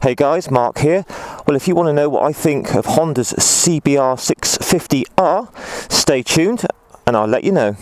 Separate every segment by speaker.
Speaker 1: Hey guys, Mark here. Well, if you want to know what I think of Honda's CBR650R, stay tuned and I'll let you know.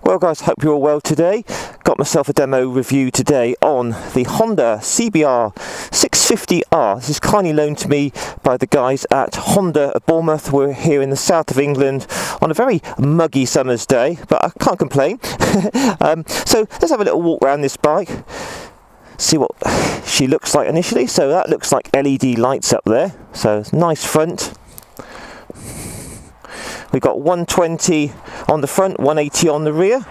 Speaker 1: Well guys, hope you're all well today. Got myself a demo review today on the Honda CBR650R. This is kindly loaned to me by the guys at Honda at Bournemouth. We're here in the south of England on a very muggy summer's day, but I can't complain. So let's have a little walk around this bike, see what she looks like initially. So that looks like LED lights up there, so nice front. We've got 120 on the front, 180 on the rear.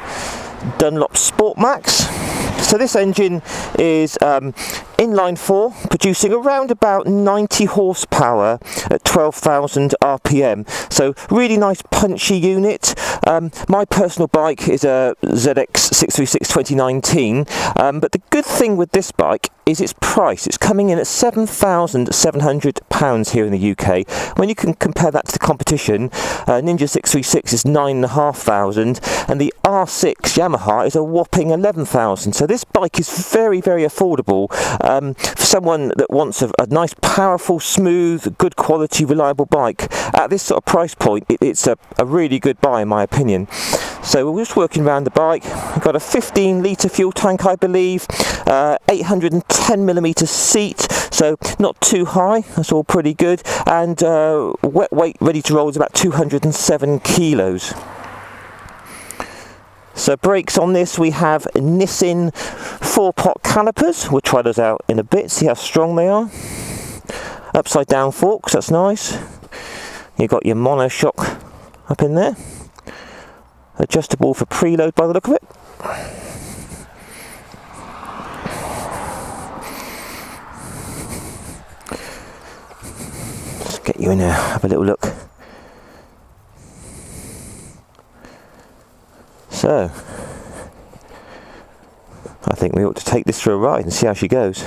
Speaker 1: Dunlop Sport Max. So this engine is inline 4, producing around about 90 horsepower at 12,000 RPM. So really nice punchy unit. My personal bike is a ZX636 2019, but the good thing with this bike is its price. It's coming in at £7,700 here in the UK. When you can compare that to the competition, Ninja 636 is £9,500 and the R6 Yamaha is a whopping £11,000. So this bike is very, very affordable for someone that wants a nice, powerful, smooth, good quality, reliable bike. At this sort of price point, it's a really good buy in my opinion. So we're just working around the bike. We've got a 15-litre fuel tank, I believe, 810mm seat, so not too high, that's all pretty good, and wet weight ready to roll is about 207 kilos. So brakes on this, we have Nissin 4-pot calipers. We'll try those out in a bit, see how strong they are. Upside down forks, that's nice. You've got your monoshock up in there. Adjustable for preload by the look of it. Let's get you in there, have a little look. So, I think we ought to take this for a ride and see how she goes.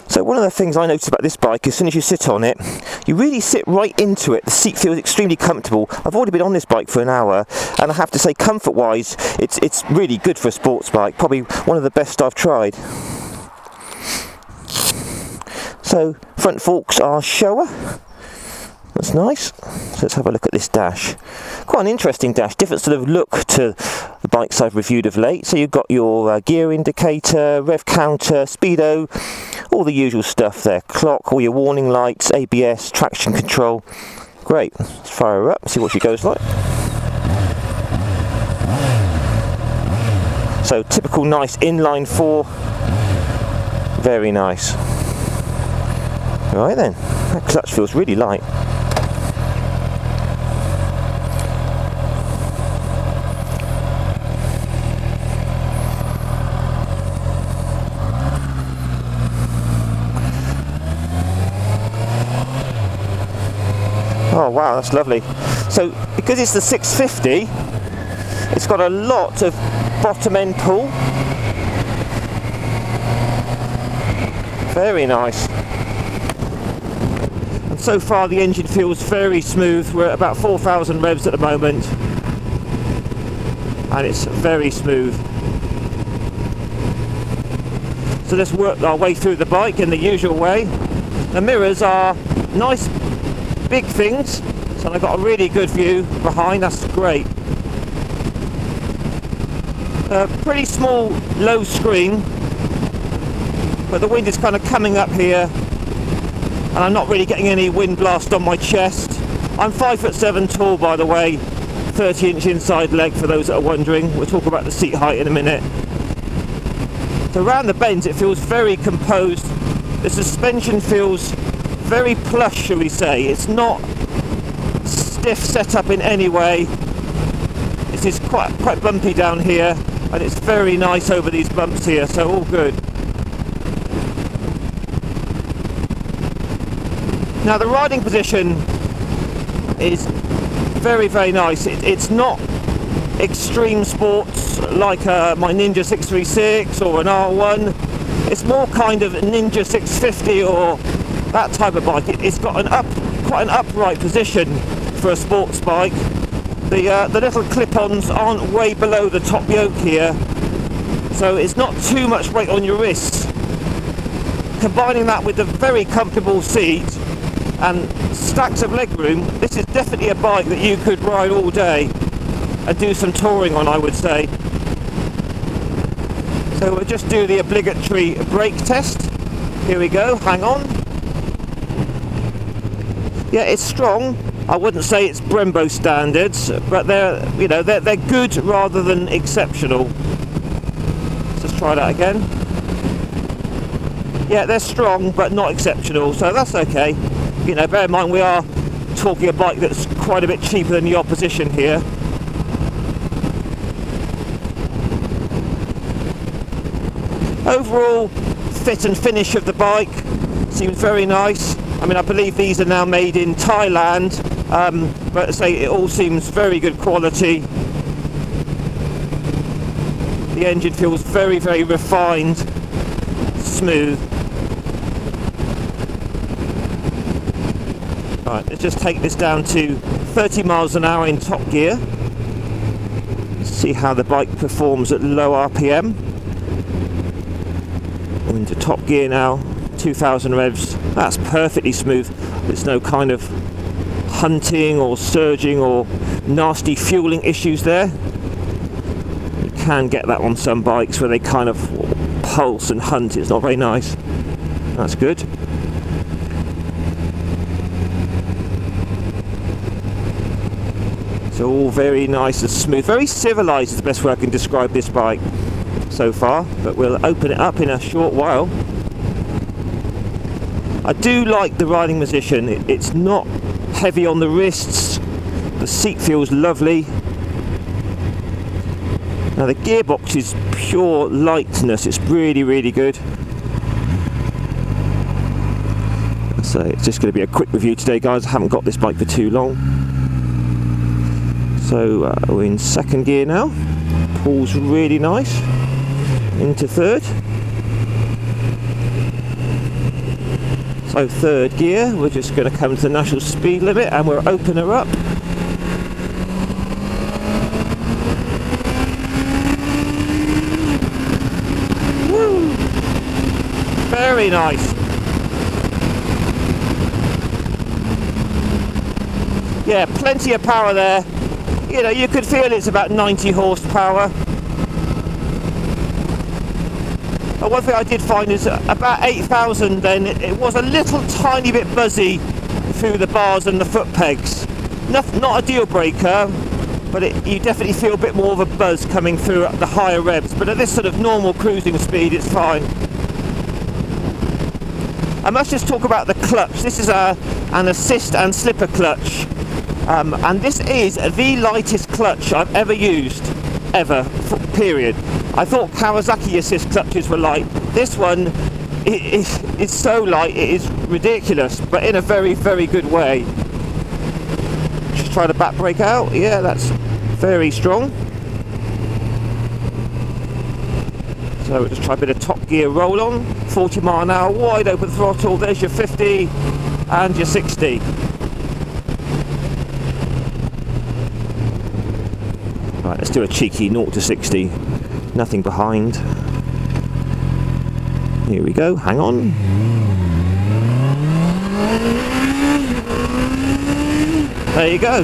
Speaker 1: So one of the things I noticed about this bike, as soon as you sit on it, you really sit right into it. The seat feels extremely comfortable. I've already been on this bike for an hour, and I have to say, comfort-wise, it's really good for a sports bike. Probably one of the best I've tried. So front forks are Showa. That's nice. So let's have a look at this dash. Quite an interesting dash, different sort of look to the bikes I've reviewed of late. So you've got your gear indicator, rev counter, speedo, all the usual stuff there. Clock, all your warning lights, ABS, traction control. Great. Let's fire her up, see what she goes like. So typical nice inline 4. Very nice. Right then, that clutch feels really light. Oh wow, that's lovely. So because it's the 650, it's got a lot of bottom end pull. Very nice. And so far the engine feels very smooth. We're at about 4,000 revs at the moment, and it's very smooth. So let's work our way through the bike in the usual way. The mirrors are nice big things, so I've got a really good view behind. That's great. Pretty small low screen, but the wind is kind of coming up here and I'm not really getting any wind blast on my chest. I'm 5'7" tall, by the way, 30-inch inside leg for those that are wondering. We'll talk about the seat height in a minute. So around the bends it feels very composed. The suspension feels very plush, shall we say. It's not stiff set up in any way. This is quite bumpy down here, and it's very nice over these bumps here, so all good. Now the riding position is very, very nice. It's not extreme sports like my Ninja 636 or an R1. It's more kind of Ninja 650 or that type of bike. It's got quite an upright position for a sports bike. The little clip-ons aren't way below the top yoke here, so it's not too much weight on your wrists. Combining that with a very comfortable seat and stacks of legroom, this is definitely a bike that you could ride all day and do some touring on, I would say. So we'll just do the obligatory brake test. Here we go, hang on. Yeah, it's strong. I wouldn't say it's Brembo standards, but they're good rather than exceptional. Let's just try that again. Yeah, they're strong but not exceptional, so that's okay. Bear in mind we are talking a bike that's quite a bit cheaper than the opposition here. Overall fit and finish of the bike seems very nice. I mean, I believe these are now made in Thailand, but say it all seems very good quality. The engine feels very, very refined, smooth. Right, let's just take this down to 30 miles an hour in top gear. See how the bike performs at low RPM. We're into top gear now, 2000 revs. That's perfectly smooth. There's no kind of hunting or surging or nasty fueling issues there. You can get that on some bikes where they kind of pulse and hunt. It's not very nice. That's good. It's all very nice and smooth. Very civilized is the best way I can describe this bike so far, but we'll open it up in a short while. I do like the riding position. It's not heavy on the wrists. The seat feels lovely. Now the gearbox is pure lightness. It's really, really good. So it's just going to be a quick review today, guys. I haven't got this bike for too long. So we're in second gear now. Pulls really nice. Into third. So third gear, we're just going to come to the national speed limit and we'll open her up. Woo! Very nice. Yeah, plenty of power there. You could feel it's about 90 horsepower. But one thing I did find is about 8,000 then it was a little tiny bit buzzy through the bars and the foot pegs. Not a deal breaker, but you definitely feel a bit more of a buzz coming through at the higher revs. But at this sort of normal cruising speed, it's fine. I must just talk about the clutch. This is an assist and slipper clutch. And this is the lightest clutch I've ever used, period. I thought Kawasaki assist clutches were light. This one is so light, it is ridiculous, but in a very, very good way. Just try the back brake out. Yeah, that's very strong. So we'll just try a bit of top gear roll on. 40 mile an hour, wide open throttle. There's your 50 and your 60. Right, let's do a cheeky 0 to 60. Nothing behind. Here we go, hang on. There you go.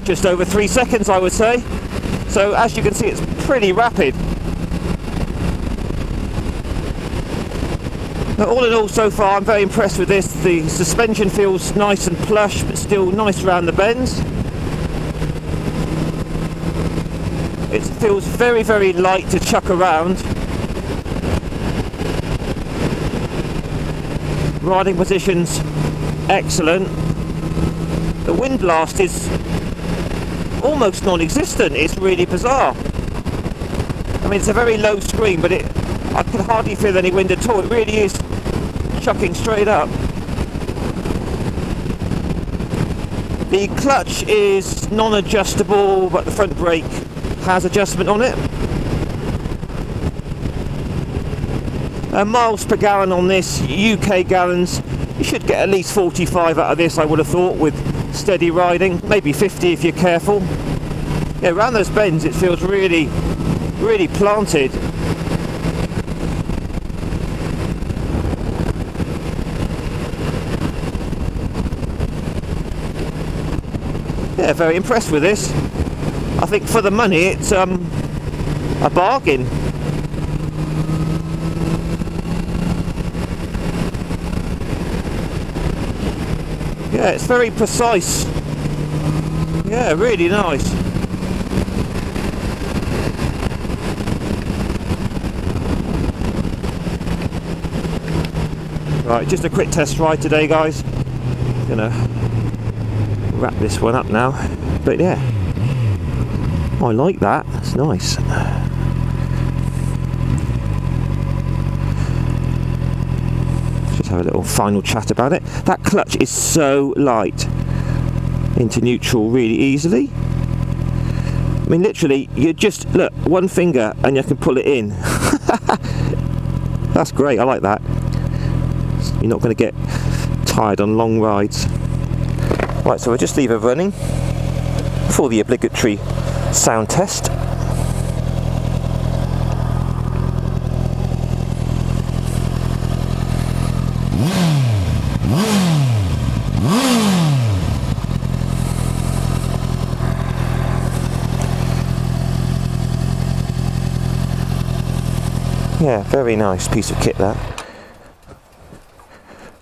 Speaker 1: Just over 3 seconds, I would say. So as you can see, it's pretty rapid. Now, all in all, so far, I'm very impressed with this. The suspension feels nice and plush, but still nice around the bends. It feels very, very light to chuck around. Riding position's excellent. The wind blast is almost non-existent. It's really bizarre. I mean, it's a very low screen, but I can hardly feel any wind at all. It really is chucking straight up. The clutch is non-adjustable, but the front brake has adjustment on it. Miles per gallon on this, UK gallons, you should get at least 45 out of this, I would have thought, with steady riding, maybe 50 if you're careful. Yeah, around those bends it feels really, really planted. Yeah, very impressed with this. I think for the money it's a bargain. Yeah, it's very precise. Yeah, really nice. Right, just a quick test ride today, guys. Gonna wrap this one up now. But yeah, I like that. That's nice. Just have a little final chat about it. That clutch is so light. Into neutral really easily. I mean, literally, you just look one finger and you can pull it in. That's great. I like that. You're not going to get tired on long rides. Right, so we'll just leave her running for the obligatory sound test. Yeah, very nice piece of kit that.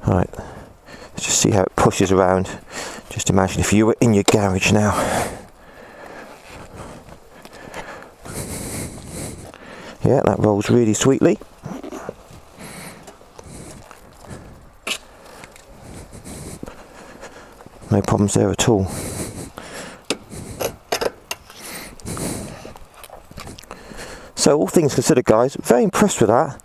Speaker 1: Right, let's just see how it pushes around. Just imagine if you were in your garage now. Yeah, that rolls really sweetly. No problems there at all. So all things considered, guys, very impressed with that.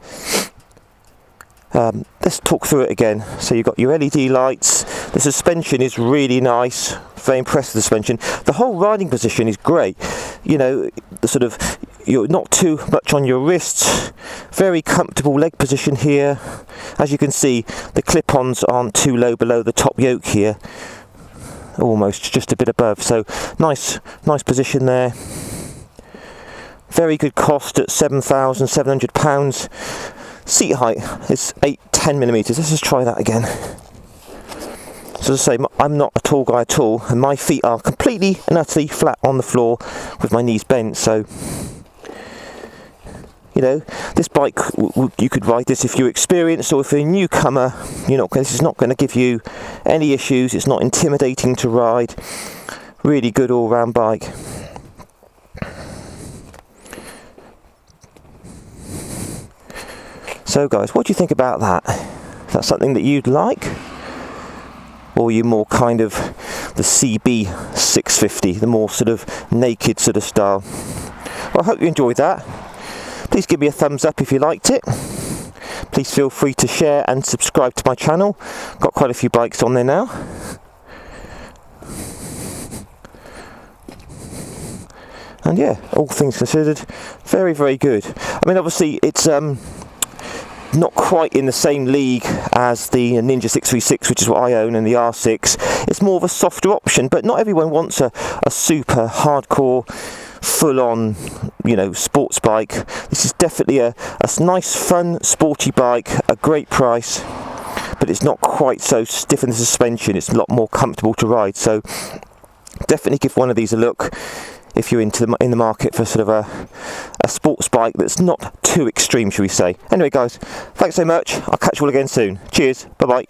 Speaker 1: Let's talk through it again. So you've got your LED lights. The suspension is really nice. Very impressed with the suspension. The whole riding position is great. You know, the sort of, you're not too much on your wrists. Very comfortable leg position here. As you can see, the clip-ons aren't too low below the top yoke here. Almost just a bit above. So nice position there. Very good cost at £7,700. Seat height is 10mm. Let's just try that again. So as I say, I'm not a tall guy at all, and my feet are completely and utterly flat on the floor with my knees bent. So, you know, this bike, you could ride this if you're experienced, or if you're a newcomer. This is not going to give you any issues. It's not intimidating to ride. Really good all-round bike. So guys, what do you think about that? Is that something that you'd like? Or are you more kind of the CB650, the more sort of naked sort of style? Well, I hope you enjoyed that. Please give me a thumbs up if you liked it. Please feel free to share and subscribe to my channel. Got quite a few bikes on there now. And yeah, all things considered, very, very good. I mean, obviously, it's not quite in the same league as the Ninja 636, which is what I own, and the R6. It's more of a softer option, but not everyone wants a super hardcore, full-on, sports bike. This is definitely a nice, fun, sporty bike, a great price, but it's not quite so stiff in the suspension. It's a lot more comfortable to ride, so definitely give one of these a look if you're in the market for sort of a sports bike that's not too extreme, shall we say. Anyway, guys, thanks so much. I'll catch you all again soon. Cheers. Bye-bye.